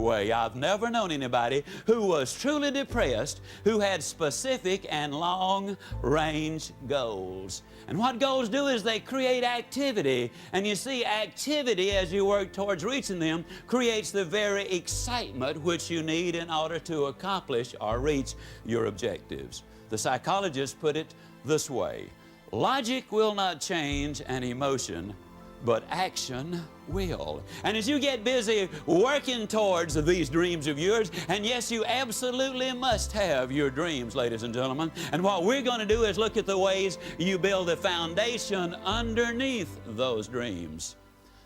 way. I've never known anybody who was truly depressed who had specific and long-range goals. And what goals do is they create activity. And you see, activity, as you work towards reaching them, creates the very excitement which you need in order to accomplish or reach your objectives. The psychologists put it this way: logic will not change an emotion, but action will. And as you get busy working towards these dreams of yours, and yes, you absolutely must have your dreams, ladies and gentlemen, and what we're going to do is look at the ways you build a foundation underneath those dreams.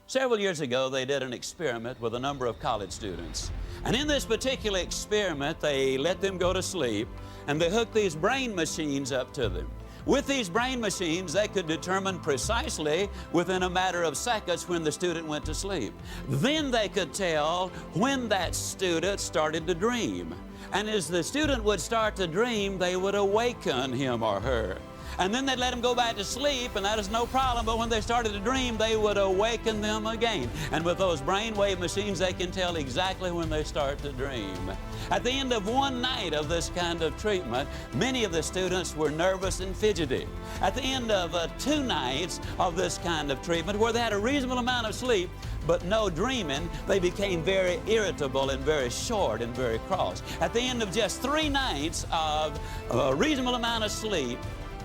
Several years ago, they did an experiment with a number of college students. And in this particular experiment, they let them go to sleep, and they hooked these brain machines up to them. With these brain machines, they could determine precisely within a matter of seconds when the student went to sleep. Then they could tell when that student started to dream. And as the student would start to dream, they would awaken him or her. And then they'd let them go back to sleep, and that is no problem, but when they started to dream, they would awaken them again. And with those brainwave machines, they can tell exactly when they start to dream. At the end of one night of this kind of treatment, many of the students were nervous and fidgety. At the end of 2 nights of this kind of treatment, where they had a reasonable amount of sleep, but no dreaming, they became very irritable and very short and very cross. At the end of just 3 nights of a reasonable amount of sleep,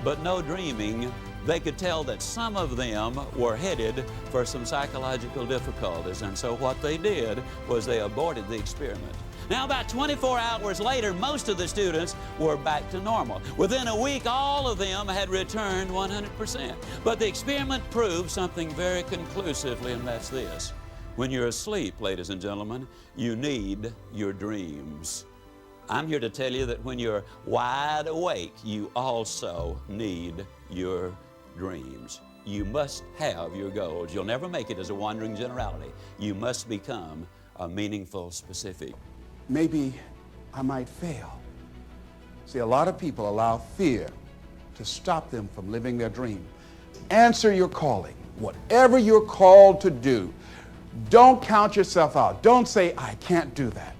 but no dreaming, they could tell that some of them were headed for some psychological difficulties. And so what they did was they aborted the experiment. Now, about 24 hours later, most of the students were back to normal. Within a week, all of them had returned 100%. But the experiment proved something very conclusively, and that's this: when you're asleep, ladies and gentlemen, you need your dreams. I'm here to tell you that when you're wide awake, you also need your dreams. You must have your goals. You'll never make it as a wandering generality. You must become a meaningful specific. Maybe I might fail. See, a lot of people allow fear to stop them from living their dream. Answer your calling. Whatever you're called to do, don't count yourself out. Don't say, I can't do that.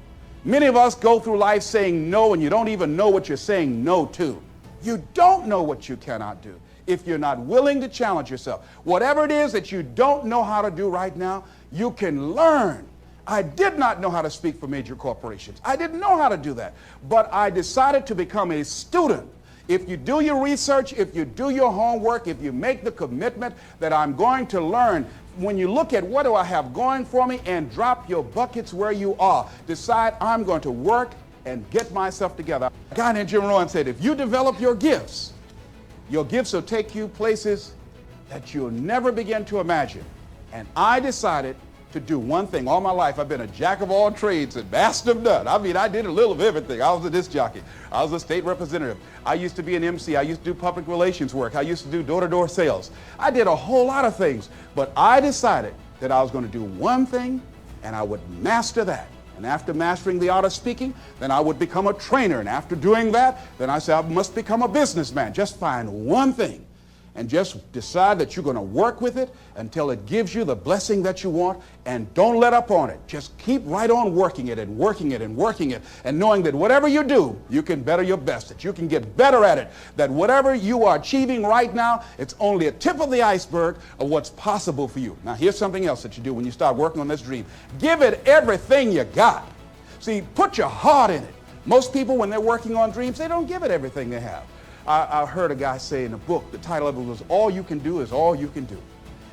Many of us go through life saying no, and you don't even know what you're saying no to. You don't know what you cannot do if you're not willing to challenge yourself. Whatever it is that you don't know how to do right now, you can learn. I did not know how to speak for major corporations. I didn't know how to do that. But I decided to become a student. If you do your research, if you do your homework, if you make the commitment that I'm going to learn, when you look at what do I have going for me, and drop your buckets where you are, decide I'm going to work and get myself together. A guy named Jim Rohn said, if you develop your gifts will take you places that you'll never begin to imagine. And I decided to do one thing. All my life, I've been a jack of all trades and master of none. I mean, I did a little of everything. I was a disc jockey. I was a state representative. I used to be an MC. I used to do public relations work. I used to do door-to-door sales. I did a whole lot of things, but I decided that I was going to do one thing, and I would master that. And after mastering the art of speaking, then I would become a trainer. And after doing that, then I said, I must become a businessman. Just find one thing and just decide that you're going to work with it until it gives you the blessing that you want, and don't let up on it. Just keep right on working it and working it and working it, and knowing that whatever you do, you can better your best, that you can get better at it, that whatever you are achieving right now, it's only a tip of the iceberg of what's possible for you. Now, here's something else that you do when you start working on this dream. Give it everything you got. See, put your heart in it. Most people, when they're working on dreams, they don't give it everything they have. I heard a guy say in a book, the title of it was, All You Can Do Is All You Can Do.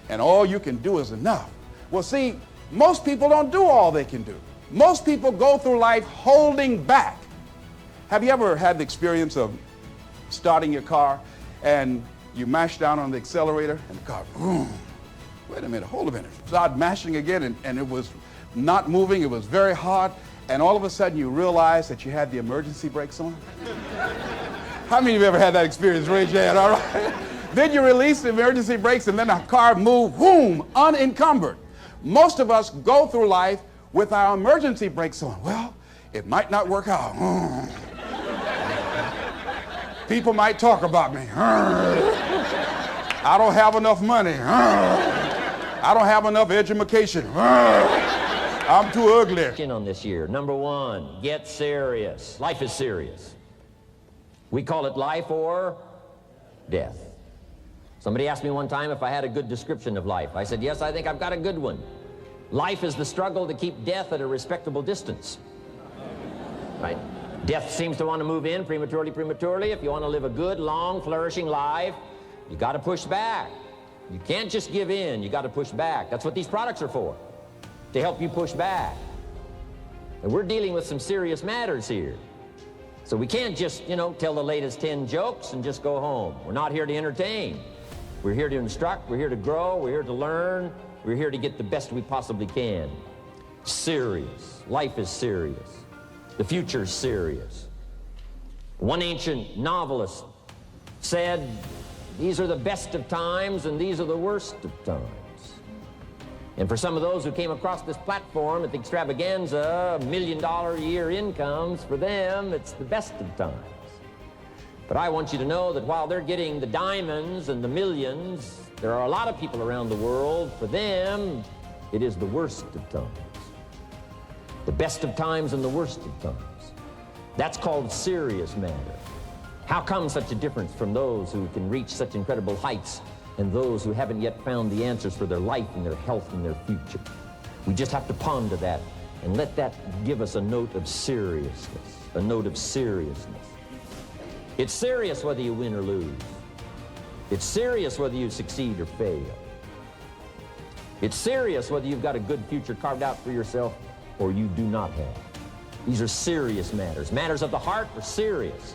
And all you can do is enough. Well, see, most people don't do all they can do. Most people go through life holding back. Have you ever had the experience of starting your car and you mash down on the accelerator and the car, boom, wait a minute, hold a minute. Start mashing again, and it was not moving, it was very hard, and all of a sudden you realize that you had the emergency brakes on? How many of you ever had that experience? Raise your hand, all right? Then you release the emergency brakes, and then the car moves, boom, unencumbered. Most of us go through life with our emergency brakes on. Well, it might not work out. People might talk about me. I don't have enough money. I don't have enough education. I'm too ugly. In on this year. Number one, get serious. Life is serious. We call it life or death. Somebody asked me one time if I had a good description of life. I said, yes, I think I've got a good one. Life is the struggle to keep death at a respectable distance. Right? Death seems to want to move in prematurely. If you want to live a good, long, flourishing life, you got to push back. You can't just give in. You got to push back. That's what these products are for, to help you push back. And we're dealing with some serious matters here. So we can't just, tell the latest 10 jokes and just go home. We're not here to entertain. We're here to instruct. We're here to grow. We're here to learn. We're here to get the best we possibly can. Serious. Life is serious. The future's serious. One ancient novelist said, these are the best of times and these are the worst of times. And for some of those who came across this platform at the extravaganza, $1 million a year incomes, for them, it's the best of times. But I want you to know that while they're getting the diamonds and the millions, there are a lot of people around the world, for them, it is the worst of times. The best of times and the worst of times. That's called serious matter. How come such a difference from those who can reach such incredible heights and those who haven't yet found the answers for their life and their health and their future? We just have to ponder that and let that give us a note of seriousness, a note of seriousness. It's serious whether you win or lose. It's serious whether you succeed or fail. It's serious whether you've got a good future carved out for yourself or you do not have. These are serious matters. Matters of the heart are serious.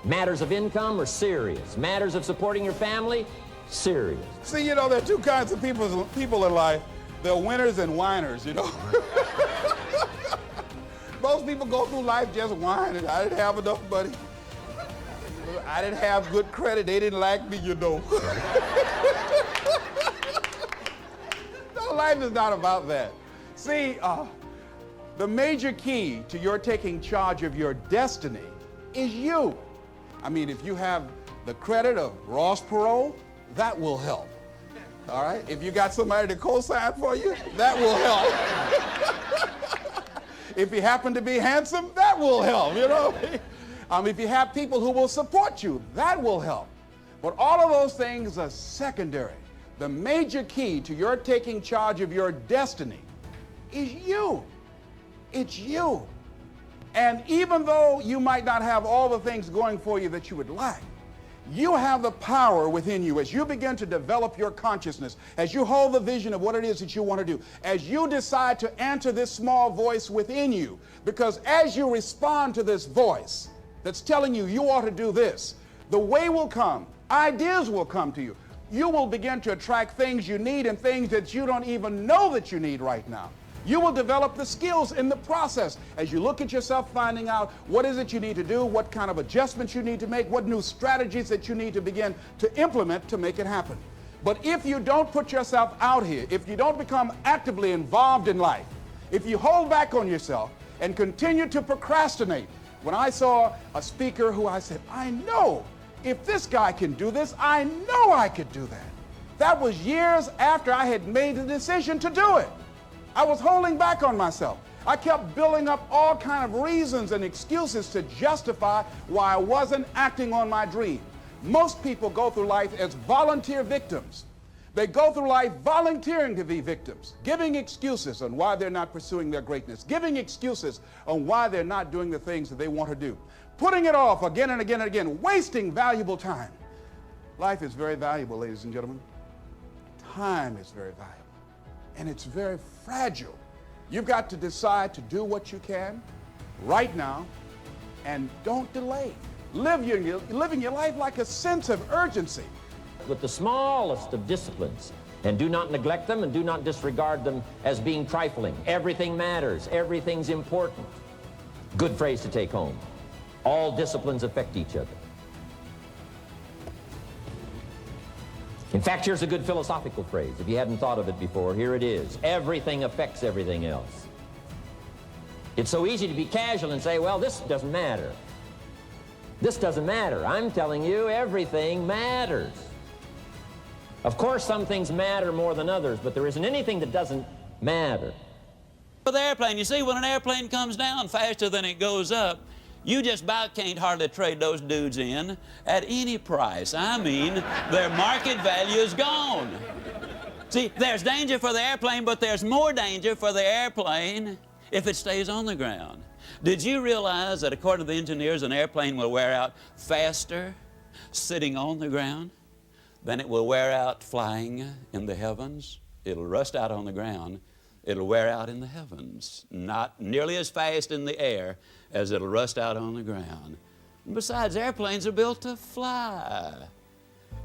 Matters of income are serious. Matters of supporting your family, serious. See, there are two kinds of people in life. They're winners and whiners, Most people go through life just whining. I didn't have enough money. I didn't have good credit. They didn't like me, No, life is not about that. See, the major key to your taking charge of your destiny is you. I mean, if you have the credit of Ross Perot, that will help. All right? If you got somebody to co-sign for you, that will help. If you happen to be handsome, that will help, If you have people who will support you, that will help. But all of those things are secondary. The major key to your taking charge of your destiny is you. It's you. And even though you might not have all the things going for you that you would like, you have the power within you as you begin to develop your consciousness, as you hold the vision of what it is that you want to do, as you decide to answer this small voice within you, because as you respond to this voice that's telling you you ought to do this, the way will come, ideas will come to you. You will begin to attract things you need and things that you don't even know that you need right now. You will develop the skills in the process as you look at yourself, finding out what is it you need to do, what kind of adjustments you need to make, what new strategies that you need to begin to implement to make it happen. But if you don't put yourself out here, if you don't become actively involved in life, if you hold back on yourself and continue to procrastinate, when I saw a speaker who I said, I know if this guy can do this, I know I could do that. That was years after I had made the decision to do it. I was holding back on myself. I kept building up all kind of reasons and excuses to justify why I wasn't acting on my dream. Most people go through life as volunteer victims. They go through life volunteering to be victims, giving excuses on why they're not pursuing their greatness, giving excuses on why they're not doing the things that they want to do, putting it off again and again and again, wasting valuable time. Life is very valuable, ladies and gentlemen. Time is very valuable. And it's very fragile. You've got to decide to do what you can right now and don't delay. Living your life like a sense of urgency. With the smallest of disciplines, and do not neglect them and do not disregard them as being trifling. Everything matters. Everything's important. Good phrase to take home. All disciplines affect each other. In fact, here's a good philosophical phrase. If you hadn't thought of it before, here it is. Everything affects everything else. It's so easy to be casual and say, well, this doesn't matter. This doesn't matter. I'm telling you, everything matters. Of course, some things matter more than others, but there isn't anything that doesn't matter. For the airplane, you see, when an airplane comes down faster than it goes up, you just about can't hardly trade those dudes in at any price. I mean, their market value is gone. See, there's danger for the airplane, but there's more danger for the airplane if it stays on the ground. Did you realize that according to the engineers, an airplane will wear out faster sitting on the ground than it will wear out flying in the heavens? It'll rust out on the ground. It'll wear out in the heavens. Not nearly as fast in the air as it'll rust out on the ground. And besides, airplanes are built to fly.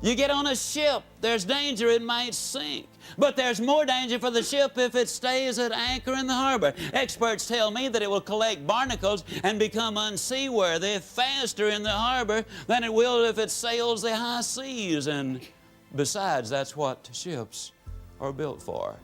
You get on a ship, there's danger it might sink. But there's more danger for the ship if it stays at anchor in the harbor. Experts tell me that it will collect barnacles and become unseaworthy faster in the harbor than it will if it sails the high seas. And besides, that's what ships are built for.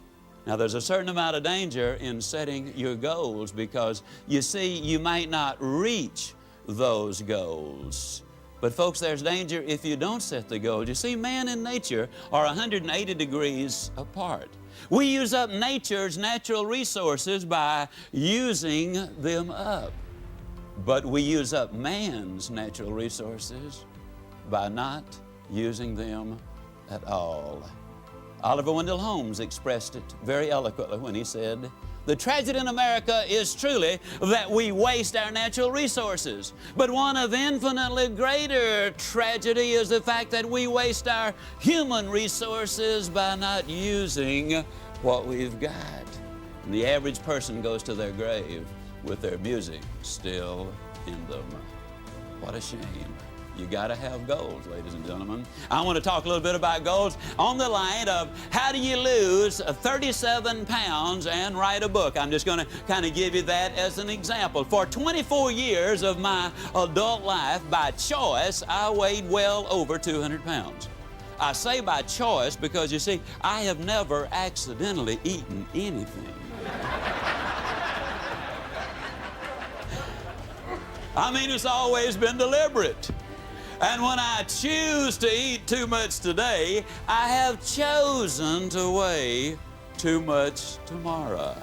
Now, there's a certain amount of danger in setting your goals because, you see, you might not reach those goals. But folks, there's danger if you don't set the goals. You see, man and nature are 180 degrees apart. We use up nature's natural resources by using them up. But we use up man's natural resources by not using them at all. Oliver Wendell Holmes expressed it very eloquently when he said, "The tragedy in America is truly that we waste our natural resources. But one of infinitely greater tragedy is the fact that we waste our human resources by not using what we've got." And the average person goes to their grave with their music still in them. What a shame. You got to have goals, ladies and gentlemen. I want to talk a little bit about goals on the line of how do you lose 37 pounds and write a book. I'm just going to kind of give you that as an example. For 24 years of my adult life, by choice, I weighed well over 200 pounds. I say by choice because, you see, I have never accidentally eaten anything. I mean, it's always been deliberate. And when I choose to eat too much today, I have chosen to weigh too much tomorrow.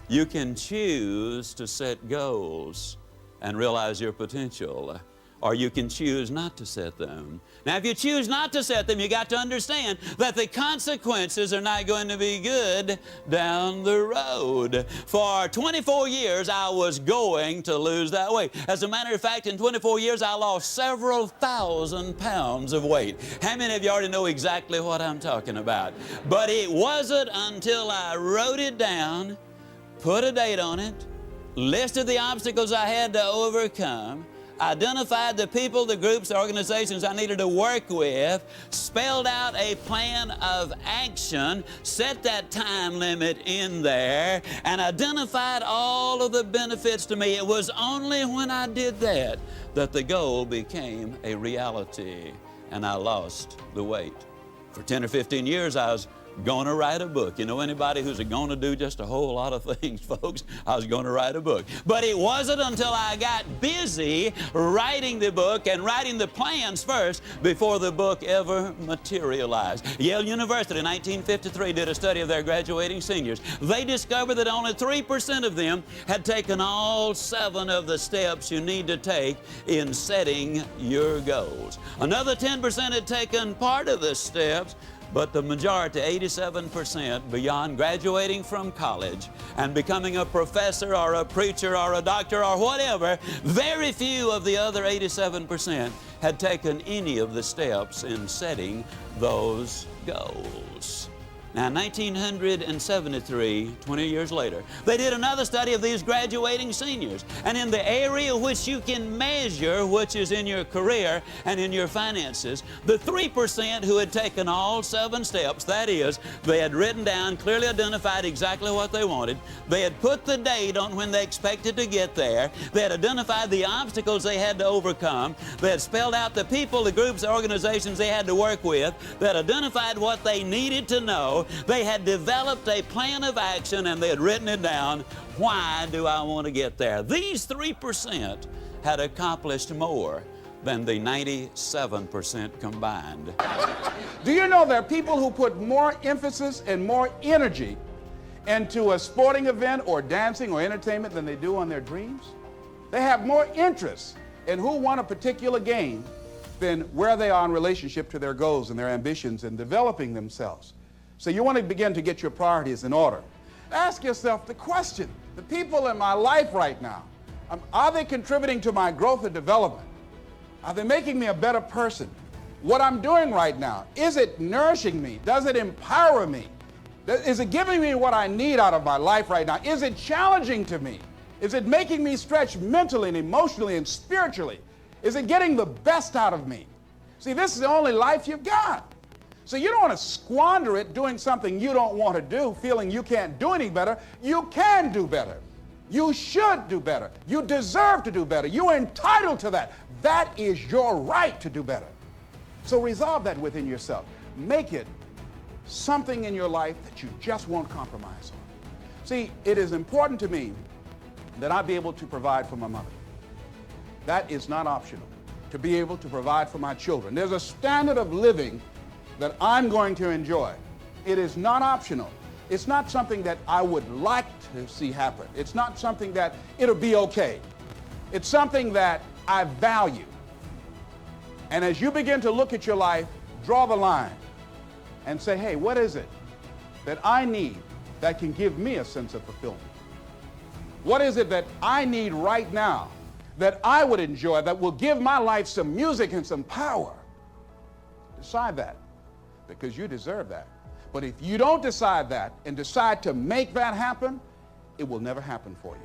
You can choose to set goals and realize your potential, or you can choose not to set them. Now, if you choose not to set them, you got to understand that the consequences are not going to be good down the road. For 24 years, I was going to lose that weight. As a matter of fact, in 24 years, I lost several thousand pounds of weight. How many of you already know exactly what I'm talking about? But it wasn't until I wrote it down, put a date on it, listed the obstacles I had to overcome, identified the people, the groups, the organizations I needed to work with, spelled out a plan of action, set that time limit in there, and identified all of the benefits to me. It was only when I did that that the goal became a reality, and I lost the weight. For 10 or 15 years, I was going to write a book. You know anybody who's going to do just a whole lot of things, folks? I was going to write a book. But it wasn't until I got busy writing the book and writing the plans first before the book ever materialized. Yale University in 1953 did a study of their graduating seniors. They discovered that only 3% of them had taken all 7 of the steps you need to take in setting your goals. Another 10% had taken part of the steps, but the majority, 87%, beyond graduating from college and becoming a professor or a preacher or a doctor or whatever, very few of the other 87% had taken any of the steps in setting those goals. Now, in 1973, 20 years later, they did another study of these graduating seniors. And in the area which you can measure, which is in your career and in your finances, the 3% who had taken all 7 steps, that is, they had written down, clearly identified exactly what they wanted, they had put the date on when they expected to get there, they had identified the obstacles they had to overcome, they had spelled out the people, the groups, the organizations they had to work with, they had identified what they needed to know, they had developed a plan of action, and they had written it down. Why do I want to get there? These 3% had accomplished more than the 97% combined. Do you know there are people who put more emphasis and more energy into a sporting event or dancing or entertainment than they do on their dreams? They have more interest in who won a particular game than where they are in relationship to their goals and their ambitions and developing themselves. So you want to begin to get your priorities in order. Ask yourself the question, the people in my life right now, are they contributing to my growth and development? Are they making me a better person? What I'm doing right now, is it nourishing me? Does it empower me? Is it giving me what I need out of my life right now? Is it challenging to me? Is it making me stretch mentally and emotionally and spiritually? Is it getting the best out of me? See, this is the only life you've got. So you don't want to squander it doing something you don't want to do, feeling you can't do any better. You can do better. You should do better. You deserve to do better. You're entitled to that. That is your right to do better. So resolve that within yourself. Make it something in your life that you just won't compromise on. See, it is important to me that I be able to provide for my mother. That is not optional. To be able to provide for my children. There's a standard of living that I'm going to enjoy. It is not optional. It's not something that I would like to see happen. It's not something that it'll be okay. It's something that I value. And as you begin to look at your life, draw the line and say, hey, what is it that I need that can give me a sense of fulfillment? What is it that I need right now that I would enjoy, that will give my life some music and some power? Decide that, because you deserve that. But if you don't decide that and decide to make that happen, it will never happen for you.